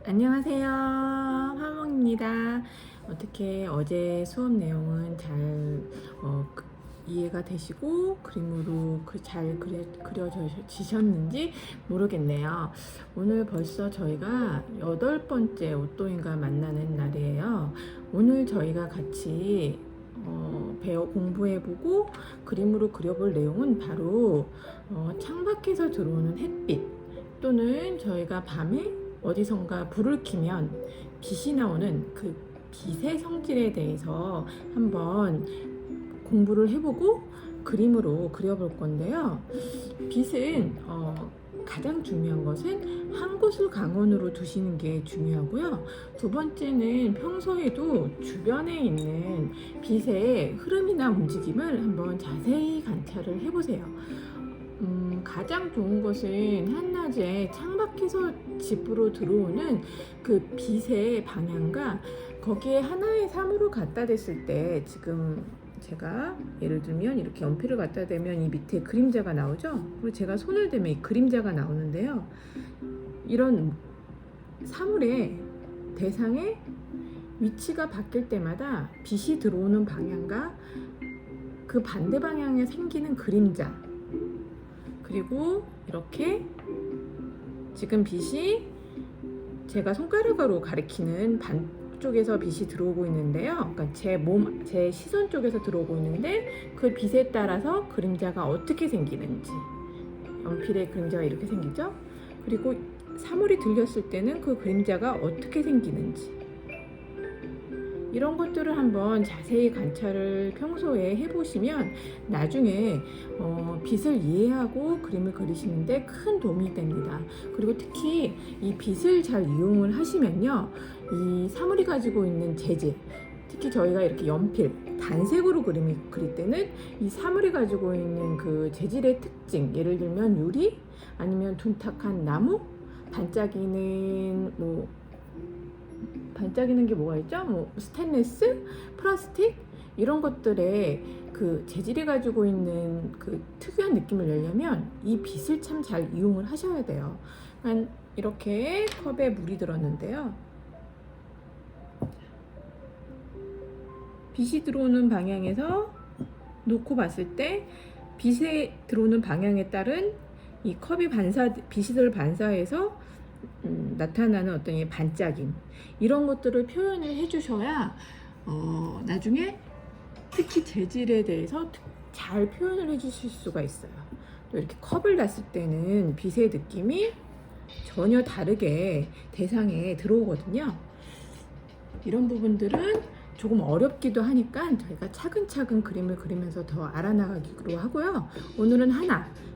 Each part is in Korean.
안녕하세요. 화몽입니다. 어떻게 어제 수업 내용은 잘 이해가 되시고 그림으로 잘 그려지셨는지 모르겠네요. 오늘 벌써 저희가 8번째 오또인과 만나는 날이에요. 오늘 저희가 같이 공부해보고 그림으로 그려볼 내용은 바로 창밖에서 들어오는 햇빛 또는 저희가 밤에 어디선가 불을 켜면 빛이 나오는 그 빛의 성질에 대해서 한번 공부를 해보고 그림으로 그려볼 건데요. 빛은 가장 중요한 것은 한 곳을 강원으로 두시는 게 중요하고요. 두 번째는 평소에도 주변에 있는 빛의 흐름이나 움직임을 한번 자세히 관찰을 해보세요. 가장 좋은 것은 한낮에 창밖에서 집으로 들어오는 그 빛의 방향과 거기에 하나의 사물을 갖다 댔을 때, 지금 제가 예를 들면 이렇게 연필을 갖다 대면 이 밑에 그림자가 나오죠. 그리고 제가 손을 대면 이 그림자가 나오는데요. 이런 사물의 대상의 위치가 바뀔 때마다 빛이 들어오는 방향과 그 반대 방향에 생기는 그림자, 그리고 이렇게 지금 빛이 제가 손가락으로 가리키는 반쪽에서 빛이 들어오고 있는데요. 그러니까 제 시선 쪽에서 들어오고 있는데 그 빛에 따라서 그림자가 어떻게 생기는지, 연필의 그림자가 이렇게 생기죠. 그리고 사물이 들렸을 때는 그 그림자가 어떻게 생기는지, 이런 것들을 한번 자세히 관찰을 평소에 해보시면 나중에 빛을 이해하고 그림을 그리시는데 큰 도움이 됩니다. 그리고 특히 이 빛을 잘 이용을 하시면요, 이 사물이 가지고 있는 재질, 특히 저희가 이렇게 연필, 단색으로 그림을 그릴 때는 이 사물이 가지고 있는 그 재질의 특징, 예를 들면 유리, 아니면 둔탁한 나무, 반짝이는 게 뭐가 있죠? 스테인리스, 플라스틱, 이런 것들의 그 재질이 가지고 있는 그 특유한 느낌을 내려면 이 빛을 참 잘 이용을 하셔야 돼요. 이렇게 컵에 물이 들었는데요. 빛이 들어오는 방향에서 놓고 봤을 때 빛이 들어오는 방향에 따른 이 컵이 빛을 반사해서 나타나는 어떤 이 반짝임, 이런 것들을 표현을 해주셔야 나중에 특히 재질에 대해서 잘 표현을 해주실 수가 있어요. 또 이렇게 컵을 놨을 때는 빛의 느낌이 전혀 다르게 대상에 들어오거든요. 이런 부분들은 조금 어렵기도 하니까 저희가 차근차근 그림을 그리면서 더 알아나가기로 하고요. 오늘은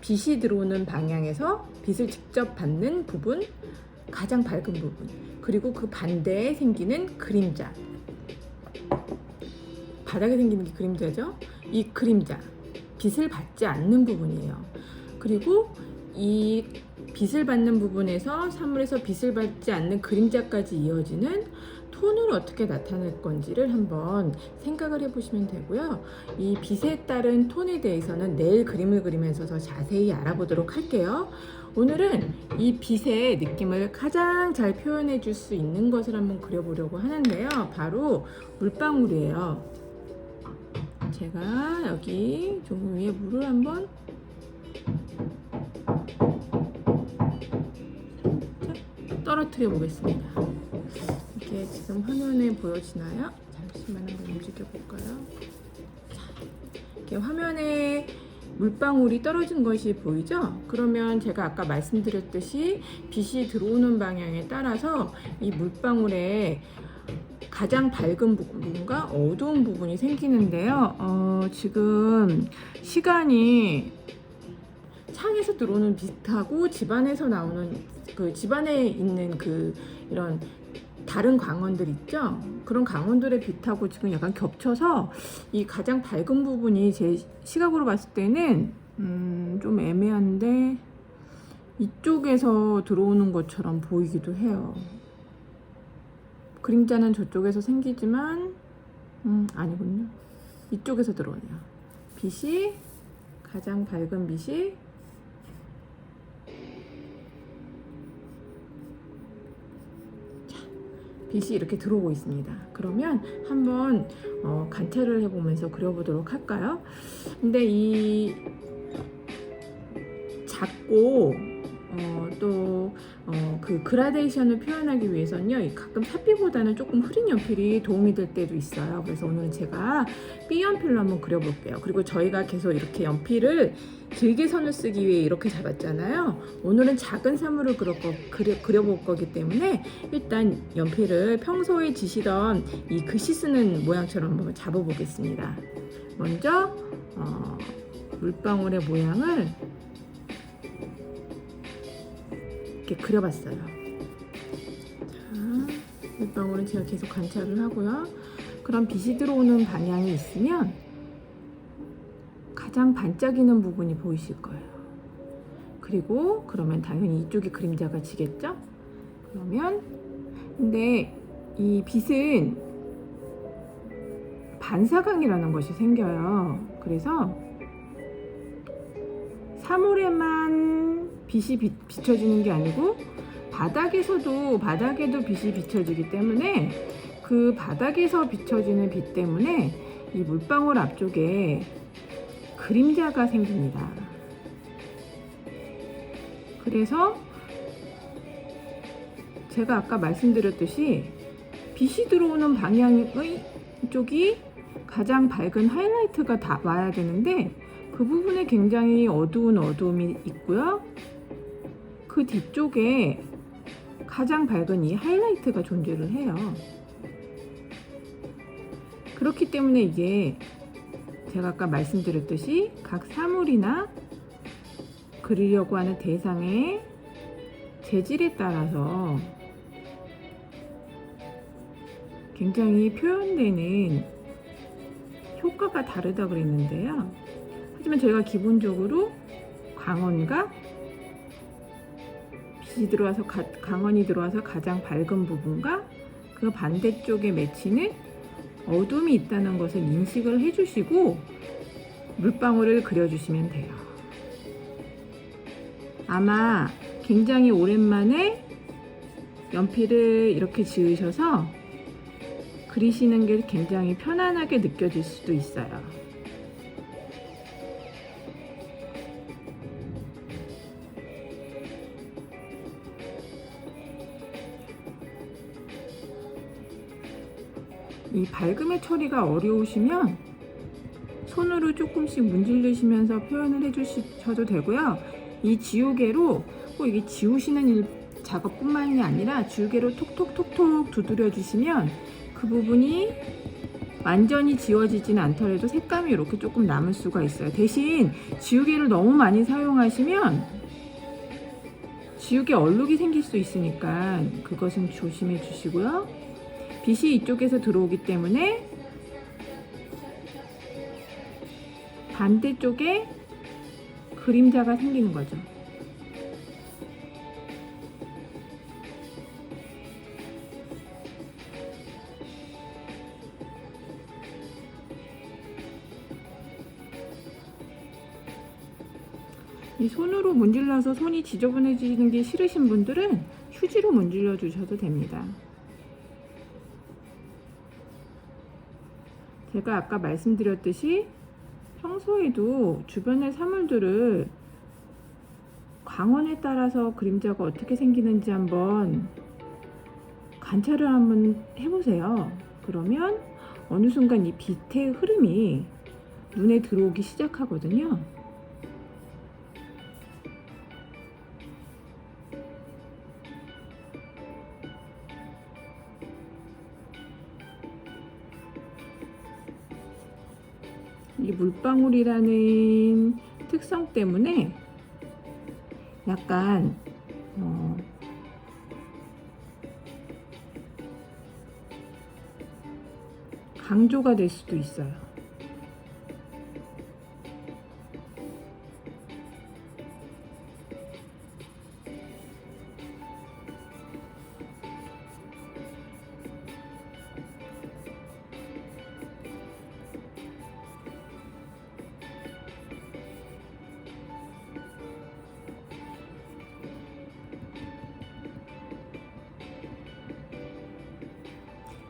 빛이 들어오는 방향에서 빛을 직접 받는 부분, 가장 밝은 부분, 그리고 그 반대에 생기는 그림자, 바닥에 생기는 게 그림자죠. 이 그림자, 빛을 받지 않는 부분이에요. 그리고 이 빛을 받는 부분에서 사물에서 빛을 받지 않는 그림자까지 이어지는 톤을 어떻게 나타낼 건지를 한번 생각을 해보시면 되고요. 이 빛에 따른 톤에 대해서는 내일 그림을 그리면서 더 자세히 알아보도록 할게요. 오늘은 이 빛의 느낌을 가장 잘 표현해 줄 수 있는 것을 한번 그려보려고 하는데요. 바로 물방울이에요. 제가 여기 좀 위에 물을 한번 떨어뜨려 보겠습니다. 이게 지금 화면에 보여지나요? 잠시만 한번 움직여 볼까요? 이렇게 화면에 물방울이 떨어진 것이 보이죠? 그러면 제가 아까 말씀드렸듯이 빛이 들어오는 방향에 따라서 이 물방울에 가장 밝은 부분과 어두운 부분이 생기는데요. 지금 시간이 창에서 들어오는 빛하고 집안에서 나오는 집안에 있는 이런 다른 광원들 있죠? 그런 광원들의 빛하고 지금 약간 겹쳐서 이 가장 밝은 부분이 제 시각으로 봤을 때는 좀 애매한데 이쪽에서 들어오는 것처럼 보이기도 해요. 그림자는 저쪽에서 생기지만 아니군요. 이쪽에서 들어오네요. 빛이 가장 밝은 빛이 빛이 이렇게 들어오고 있습니다. 그러면 한번 관찰을 해보면서 그려보도록 할까요? 근데 이 작고 또 그 그라데이션을 표현하기 위해서는요, 가끔 삽비보다는 조금 흐린 연필이 도움이 될 때도 있어요. 그래서 오늘은 제가 B 연필로 한번 그려볼게요. 그리고 저희가 계속 이렇게 연필을 길게 선을 쓰기 위해 이렇게 잡았잖아요. 오늘은 작은 사물을 그려볼 거기 때문에 일단 연필을 평소에 지시던 이 글씨 쓰는 모양처럼 한번 잡아보겠습니다. 먼저 물방울의 모양을 이렇게 그려봤어요. 자, 물방울은 제가 계속 관찰을 하고요. 그럼 빛이 들어오는 방향이 있으면 가장 반짝이는 부분이 보이실 거예요. 그리고 그러면 당연히 이쪽에 그림자가 지겠죠? 그러면 근데 이 빛은 반사광이라는 것이 생겨요. 그래서 사물에만 빛이 비춰지는 게 아니고 바닥에도 빛이 비춰지기 때문에 그 바닥에서 비춰지는 빛 때문에 이 물방울 앞쪽에 그림자가 생깁니다. 그래서 제가 아까 말씀드렸듯이 빛이 들어오는 방향의 쪽이 가장 밝은 하이라이트가 다 와야 되는데 그 부분에 굉장히 어두운 어두움이 있고요. 그 뒤쪽에 가장 밝은 이 하이라이트가 존재를 해요. 그렇기 때문에 이게 제가 아까 말씀드렸듯이 각 사물이나 그리려고 하는 대상의 재질에 따라서 굉장히 표현되는 효과가 다르다 그랬는데요. 하지만 저희가 기본적으로 광원과 빛이 들어와서 광원이 들어와서 가장 밝은 부분과 그 반대쪽에 맺히는 어둠이 있다는 것을 인식을 해주시고 물방울을 그려주시면 돼요. 아마 굉장히 오랜만에 연필을 이렇게 지으셔서 그리시는 게 굉장히 편안하게 느껴질 수도 있어요. 이 밝음의 처리가 어려우시면 손으로 조금씩 문지르시면서 표현을 해주셔도 되고요. 이 지우개로 꼭 이게 지우시는 작업뿐만이 아니라 지우개로 톡톡톡톡 두드려 주시면 그 부분이 완전히 지워지지는 않더라도 색감이 이렇게 조금 남을 수가 있어요. 대신 지우개를 너무 많이 사용하시면 지우개 얼룩이 생길 수 있으니까 그것은 조심해 주시고요. 빛이 이쪽에서 들어오기 때문에 반대쪽에 그림자가 생기는 거죠. 이 손으로 문질러서 손이 지저분해지는 게 싫으신 분들은 휴지로 문질러 주셔도 됩니다. 제가 아까 말씀드렸듯이 평소에도 주변의 사물들을 광원에 따라서 그림자가 어떻게 생기는지 한번 관찰을 한번 해보세요. 그러면 어느 순간 이 빛의 흐름이 눈에 들어오기 시작하거든요. 이 물방울이라는 특성 때문에 약간 강조가 될 수도 있어요.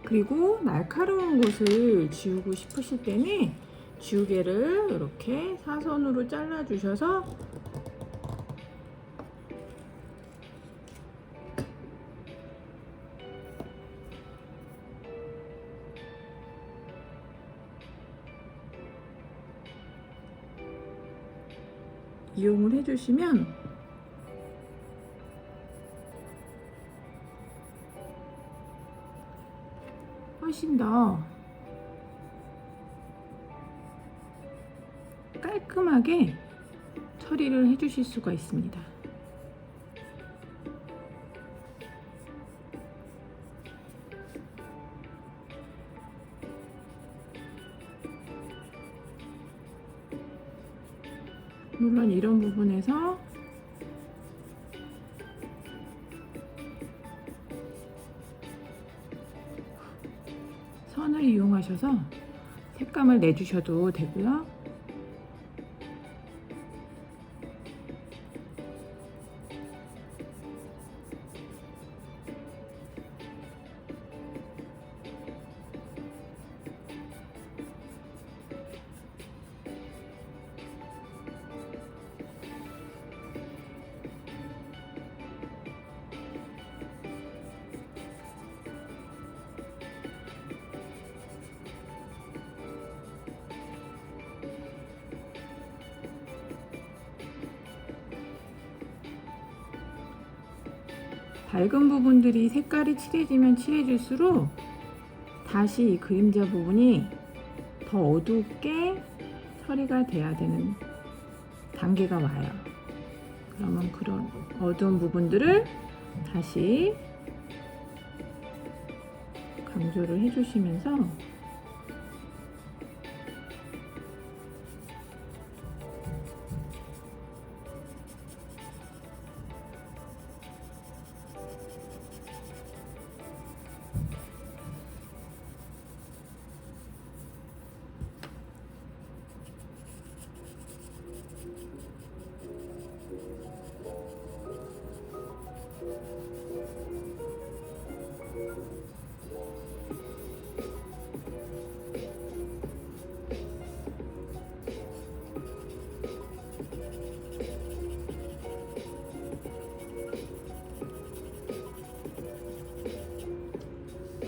그리고 날카로운 곳을 지우고 싶으실 때는 지우개를 이렇게 사선으로 잘라 주셔서 이용을 해주시면 훨씬 더 깔끔하게 처리를 해주실 수가 있습니다. 물론 이런 부분에서 선을 이용하셔서 색감을 내주셔도 되고요. 밝은 부분들이 색깔이 칠해지면 칠해질수록 다시 이 그림자 부분이 더 어둡게 처리가 돼야 되는 단계가 와요. 그러면 그런 어두운 부분들을 다시 강조를 해주시면서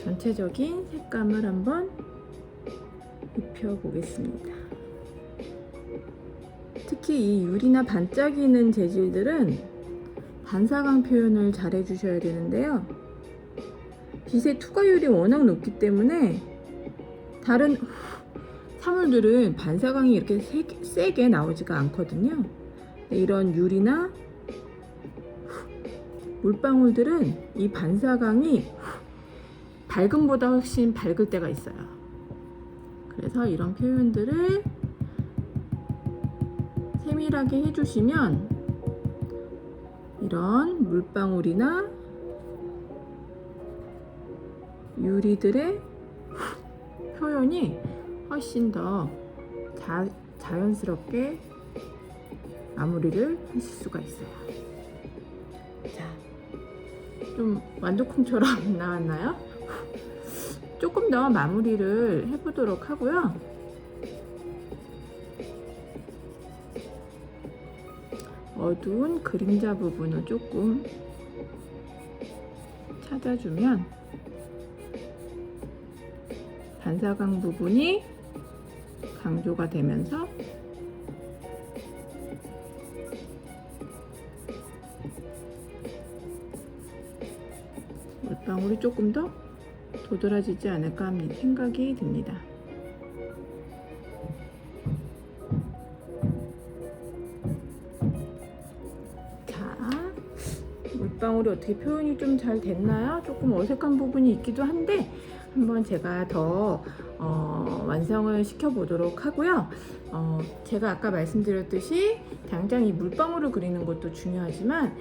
전체적인 색감을 한번 입혀 보겠습니다. 특히 이 유리나 반짝이는 재질들은 반사광 표현을 잘 해주셔야 되는데요. 빛의 투과율이 워낙 높기 때문에 다른 사물들은 반사광이 이렇게 세게 나오지가 않거든요. 이런 유리나 물방울들은 이 반사광이 밝음보다 훨씬 밝을 때가 있어요. 그래서 이런 표현들을 세밀하게 해주시면 이런 물방울이나 유리들의 표현이 훨씬 더 자연스럽게 마무리를 하실 수가 있어요. 자, 좀 완두콩처럼 나왔나요? 조금 더 마무리를 해보도록 하고요. 어두운 그림자 부분을 조금 찾아주면 반사광 부분이 강조가 되면서 물방울이 조금 더 도드라지지 않을까 하는 생각이 듭니다. 자, 물방울이 어떻게 표현이 좀 잘 됐나요? 조금 어색한 부분이 있기도 한데 한번 제가 더 완성을 시켜보도록 하고요. 제가 아까 말씀드렸듯이 당장 이 물방울을 그리는 것도 중요하지만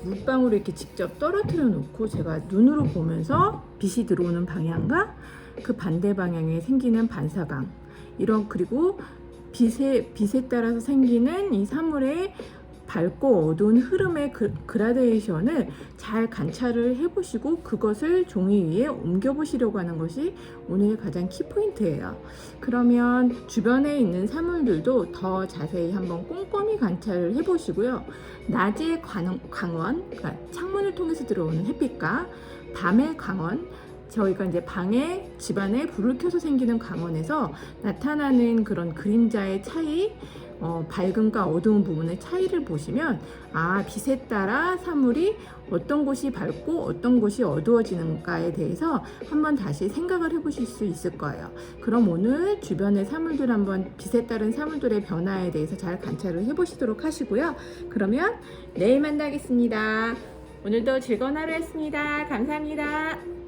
물방울을 이렇게 직접 떨어뜨려 놓고 제가 눈으로 보면서 빛이 들어오는 방향과 그 반대 방향에 생기는 반사광, 이런, 그리고 빛에 따라서 생기는 이 사물의 밝고 어두운 흐름의 그라데이션을 잘 관찰을 해보시고 그것을 종이 위에 옮겨보시려고 하는 것이 오늘 가장 키포인트예요. 그러면 주변에 있는 사물들도 더 자세히 한번 꼼꼼히 관찰을 해보시고요. 낮의 광원, 그러니까 창문을 통해서 들어오는 햇빛과 밤의 광원, 저희가 이제 방에 집안에 불을 켜서 생기는 광원에서 나타나는 그런 그림자의 차이, 밝음과 어두운 부분의 차이를 보시면 빛에 따라 사물이 어떤 곳이 밝고 어떤 곳이 어두워지는가에 대해서 한번 다시 생각을 해보실 수 있을 거예요. 그럼 오늘 주변의 사물들 한번 빛에 따른 사물들의 변화에 대해서 잘 관찰을 해보시도록 하시고요. 그러면 내일 만나겠습니다. 오늘도 즐거운 하루였습니다. 감사합니다.